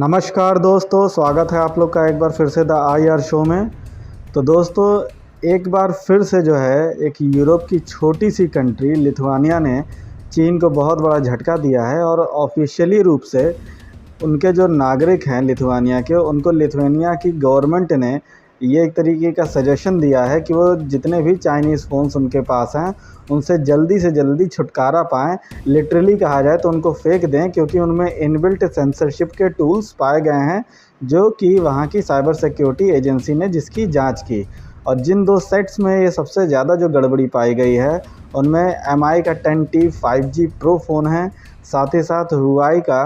नमस्कार दोस्तों, स्वागत है आप लोग का एक बार फिर से द IR शो में। तो दोस्तों, एक बार फिर से जो है एक यूरोप की छोटी सी कंट्री लिथुआनिया ने चीन को बहुत बड़ा झटका दिया है और ऑफिशियली रूप से उनके जो नागरिक हैं लिथुआनिया के, उनको लिथुआनिया की गवर्नमेंट ने ये एक तरीके का सजेशन दिया है कि वो जितने भी चाइनीज़ फ़ोन्स उनके पास हैं उनसे जल्दी से जल्दी छुटकारा पाएँ। लिटरली कहा जाए तो उनको फेंक दें, क्योंकि उनमें इनबिल्ट सेंसरशिप के टूल्स पाए गए हैं जो कि वहाँ की साइबर सिक्योरिटी एजेंसी ने जिसकी जांच की। और जिन दो सेट्स में ये सबसे ज़्यादा जो गड़बड़ी पाई गई है उनमें MI का 10T 5G प्रो फ़ोन है, साथ ही साथ हुआई का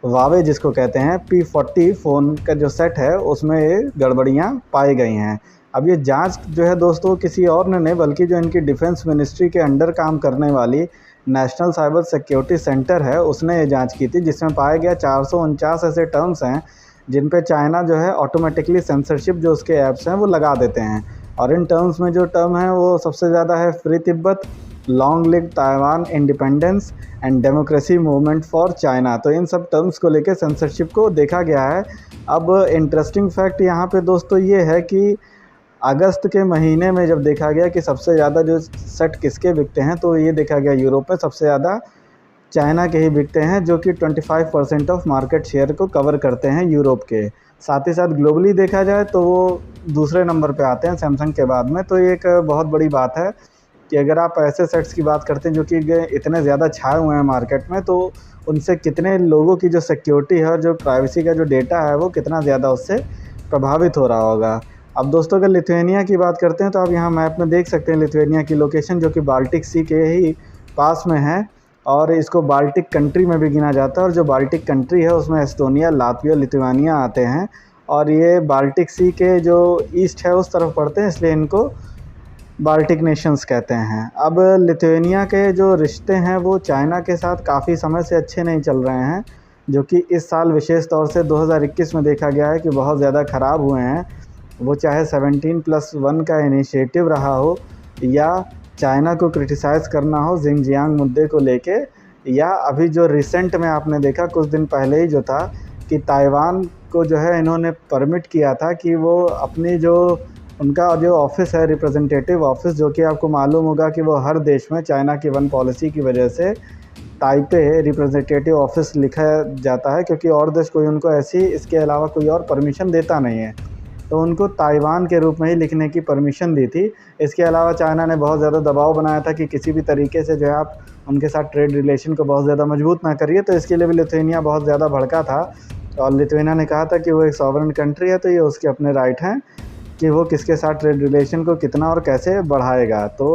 वावे जिसको कहते हैं P40 फ़ोन का जो सेट है उसमें ये गड़बड़ियाँ पाई गई हैं। अब ये जांच जो है दोस्तों किसी और ने नहीं बल्कि जो इनकी डिफेंस मिनिस्ट्री के अंडर काम करने वाली नेशनल साइबर सिक्योरिटी सेंटर है उसने ये जांच की थी, जिसमें पाया गया 449 ऐसे टर्म्स हैं जिन पे चाइना जो है ऑटोमेटिकली सेंसरशिप जो उसके ऐप्स हैं वो लगा देते हैं। और इन टर्म्स में जो टर्म है वो सबसे ज़्यादा है free Tibet, long live Taiwan, independence and democracy movement for China. तो इन सब टर्म्स को लेकर सेंसरशिप को देखा गया है। अब इंटरेस्टिंग फैक्ट यहाँ पे दोस्तों ये है कि अगस्त के महीने में जब देखा गया कि सबसे ज़्यादा जो सेट किसके बिकते हैं, तो ये देखा गया यूरोप में सबसे ज़्यादा चाइना के ही बिकते हैं, जो कि 25% ऑफ मार्केट शेयर को कवर करते हैं यूरोप के। साथ ही साथ ग्लोबली देखा जाए तो वो दूसरे नंबर पे आते हैं सैमसंग के बाद में। तो ये एक बहुत बड़ी बात है कि अगर आप ऐसे सेट्स की बात करते हैं जो कि इतने ज़्यादा छाए हुए हैं मार्केट में, तो उनसे कितने लोगों की जो सिक्योरिटी है और जो प्राइवेसी का जो डेटा है वो कितना ज़्यादा उससे प्रभावित हो रहा होगा। अब दोस्तों, अगर लिथुआनिया की बात करते हैं तो आप यहाँ मैप में देख सकते हैं लिथुआनिया की लोकेशन, जो कि बाल्टिक सी के ही पास में है और इसको बाल्टिक कंट्री में भी गिना जाता है। और जो बाल्टिक कंट्री है उसमें एस्टोनिया, लातविया, लिथुआनिया आते हैं और ये बाल्टिक सी के जो ईस्ट है उस तरफ पड़ते हैं, इसलिए इनको बाल्टिक नेशंस कहते हैं। अब लिथुआनिया के जो रिश्ते हैं वो चाइना के साथ काफ़ी समय से अच्छे नहीं चल रहे हैं, जो कि इस साल विशेष तौर से 2021 में देखा गया है कि बहुत ज़्यादा ख़राब हुए हैं। वो चाहे 17+1 का इनिशिएटिव रहा हो या चाइना को क्रिटिसाइज़ करना हो जिनजियांग मुद्दे को लेके, या अभी जो रिसेंट में आपने देखा कुछ दिन पहले ही जो था कि ताइवान को जो है इन्होंने परमिट किया था कि वो अपनी जो उनका जो ऑफ़िस है रिप्रेजेंटेटिव ऑफ़िस, जो कि आपको मालूम होगा कि वो हर देश में चाइना की वन पॉलिसी की वजह से ताइपे रिप्रेजेंटेटिव ऑफ़िस लिखा जाता है, क्योंकि और देश कोई उनको ऐसी इसके अलावा कोई और परमिशन देता नहीं है। तो उनको ताइवान के रूप में ही लिखने की परमिशन दी थी। इसके अलावा चाइना ने बहुत ज़्यादा दबाव बनाया था कि किसी भी तरीके से जो है आप उनके साथ ट्रेड रिलेशन को बहुत ज़्यादा मजबूत ना करिए। तो इसके लिए भी लिथुआनिया बहुत ज़्यादा भड़का था और लिथुआनिया ने कहा था कि वो एक सॉवरेन कंट्री है, तो ये उसके अपने राइट हैं कि वो किसके साथ ट्रेड रिलेशन को कितना और कैसे बढ़ाएगा। तो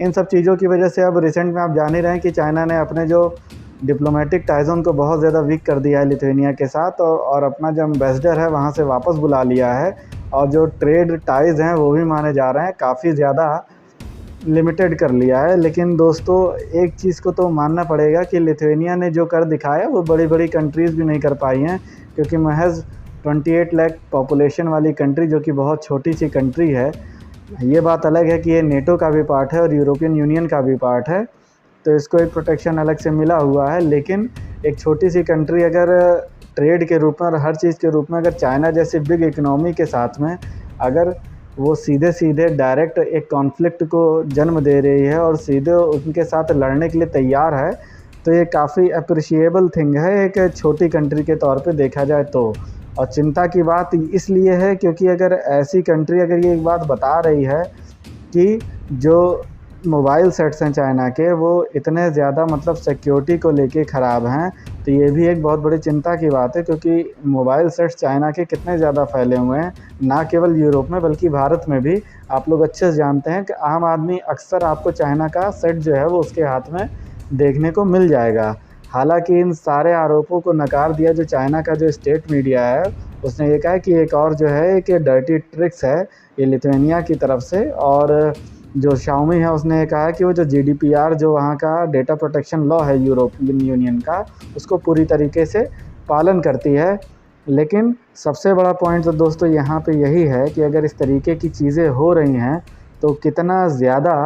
इन सब चीज़ों की वजह से अब रिसेंट में आप जान ही रहे हैं कि चाइना ने अपने जो डिप्लोमेटिक टाइज़ उनको बहुत ज़्यादा वीक कर दिया है लिथुआनिया के साथ, और अपना जो एम्बेसडर है वहाँ से वापस बुला लिया है। और जो ट्रेड टाइज़ हैं वो भी माने जा रहे हैं काफ़ी ज़्यादा लिमिटेड कर लिया है। लेकिन दोस्तों, एक चीज़ को तो मानना पड़ेगा कि लिथुआनिया ने जो कर दिखाया वो बड़ी बड़ी कंट्रीज़ भी नहीं कर पाई हैं, क्योंकि महज 28 लाख पॉपुलेशन वाली कंट्री, जो कि बहुत छोटी सी कंट्री है, ये बात अलग है कि ये नेटो का भी पार्ट है और यूरोपियन यूनियन का भी पार्ट है, तो इसको एक प्रोटेक्शन अलग से मिला हुआ है। लेकिन एक छोटी सी कंट्री अगर ट्रेड के रूप में और हर चीज़ के रूप में अगर चाइना जैसी बिग इकोनॉमी के साथ में अगर वो सीधे सीधे डायरेक्ट एक कॉन्फ्लिक्ट को जन्म दे रही है और सीधे उनके साथ लड़ने के लिए तैयार है, तो ये काफ़ी अप्रिशिएबल थिंग है एक छोटी कंट्री के तौर पे देखा जाए तो। और चिंता की बात इसलिए है क्योंकि अगर ऐसी कंट्री अगर ये एक बात बता रही है कि जो मोबाइल सेट्स हैं चाइना के वो इतने ज़्यादा मतलब सिक्योरिटी को लेके ख़राब हैं, तो ये भी एक बहुत बड़ी चिंता की बात है, क्योंकि मोबाइल सेट्स चाइना के कितने ज़्यादा फैले हुए हैं, ना केवल यूरोप में बल्कि भारत में भी। आप लोग अच्छे से जानते हैं कि आम आदमी अक्सर आपको चाइना का सेट जो है वो उसके हाथ में देखने को मिल जाएगा। हालांकि इन सारे आरोपों को नकार दिया जो चाइना का जो स्टेट मीडिया है, उसने ये कहा कि एक और जो है कि डर्टी ट्रिक्स है ये लिथुआनिया की तरफ से। और जो शाओमी है उसने ये कहा कि वो जो GDPR जो वहाँ का डेटा प्रोटेक्शन लॉ है यूरोपियन यूनियन का, उसको पूरी तरीके से पालन करती है। लेकिन सबसे बड़ा पॉइंट तो दोस्तों यहाँ पे यही है कि अगर इस तरीके की चीज़ें हो रही हैं तो कितना ज़्यादा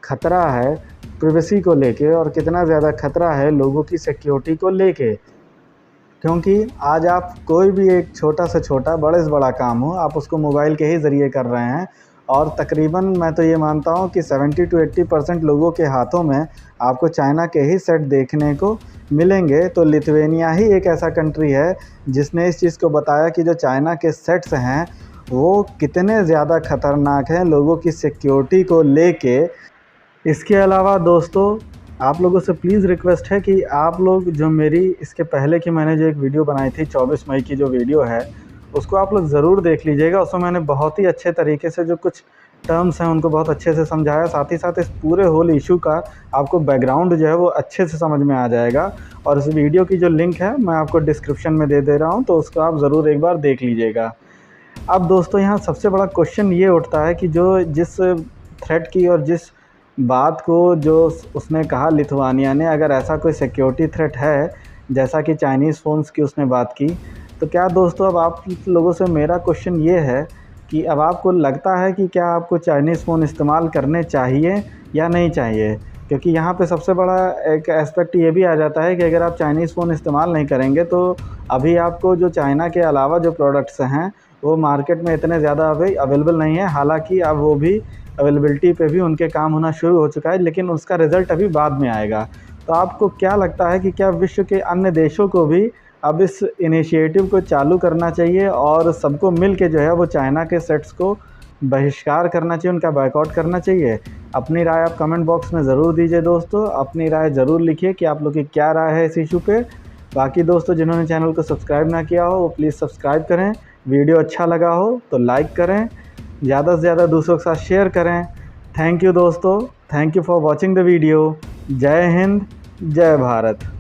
खतरा है प्राइवेसी को लेके और कितना ज़्यादा खतरा है लोगों की सिक्योरिटी को लेके। क्योंकि आज आप कोई भी एक छोटा से छोटा बड़े से बड़ा काम हो आप उसको मोबाइल के ही ज़रिए कर रहे हैं। और तकरीबन मैं तो ये मानता हूँ कि 70 to 80% लोगों के हाथों में आपको चाइना के ही सेट देखने को मिलेंगे। तो लिथुआनिया ही एक ऐसा कंट्री है जिसने इस चीज़ को बताया कि जो चाइना के सेट्स हैं वो कितने ज़्यादा ख़तरनाक हैं लोगों की सिक्योरिटी को लेके। इसके अलावा दोस्तों आप लोगों से प्लीज़ रिक्वेस्ट है कि आप लोग जो मेरी इसके पहले की मैंने जो एक वीडियो बनाई थी 24 मई की जो वीडियो है उसको आप लोग ज़रूर देख लीजिएगा। उसमें मैंने बहुत ही अच्छे तरीके से जो कुछ टर्म्स हैं उनको बहुत अच्छे से समझाया, साथ ही साथ इस पूरे होल इशू का आपको बैकग्राउंड जो है वो अच्छे से समझ में आ जाएगा। और इस वीडियो की जो लिंक है मैं आपको डिस्क्रिप्शन में दे रहा हूँ, तो उसको आप ज़रूर एक बार देख लीजिएगा। अब दोस्तों यहाँ सबसे बड़ा क्वेश्चन ये उठता है कि जो जिस थ्रेट की और जिस बात को जो उसने कहा लिथुआनिया ने, अगर ऐसा कोई सिक्योरिटी थ्रेट है जैसा कि चाइनीज़ फ़ोन्स की उसने बात की, तो क्या दोस्तों अब आप लोगों से मेरा क्वेश्चन ये है कि अब आपको लगता है कि क्या आपको चाइनीज़ फ़ोन इस्तेमाल करने चाहिए या नहीं चाहिए? क्योंकि यहाँ पे सबसे बड़ा एक एस्पेक्ट ये भी आ जाता है कि अगर आप चाइनीज़ फ़ोन इस्तेमाल नहीं करेंगे तो अभी आपको जो चाइना के अलावा जो प्रोडक्ट्स हैं वो मार्केट में इतने ज़्यादा अभी अवेलेबल नहीं है। हालांकि अब वो भी अवेलेबिलिटी पे भी उनके काम होना शुरू हो चुका है, लेकिन उसका रिज़ल्ट अभी बाद में आएगा। तो आपको क्या लगता है कि क्या विश्व के अन्य देशों को भी अब इस इनिशिएटिव को चालू करना चाहिए और सबको मिल के जो है वो चाइना के सेट्स को बहिष्कार करना चाहिए, उनका बायकॉट करना चाहिए? अपनी राय आप कमेंट बॉक्स में ज़रूर दीजिए दोस्तों, अपनी राय ज़रूर लिखिए कि आप लोग की क्या राय है इस इशू पे। बाकी दोस्तों जिन्होंने चैनल को सब्सक्राइब ना किया हो वो प्लीज़ सब्सक्राइब करें, वीडियो अच्छा लगा हो तो लाइक करें, ज़्यादा से ज़्यादा दूसरों के साथ शेयर करें। थैंक यू दोस्तों, thank you for watching the video. जय हिंद, जय भारत।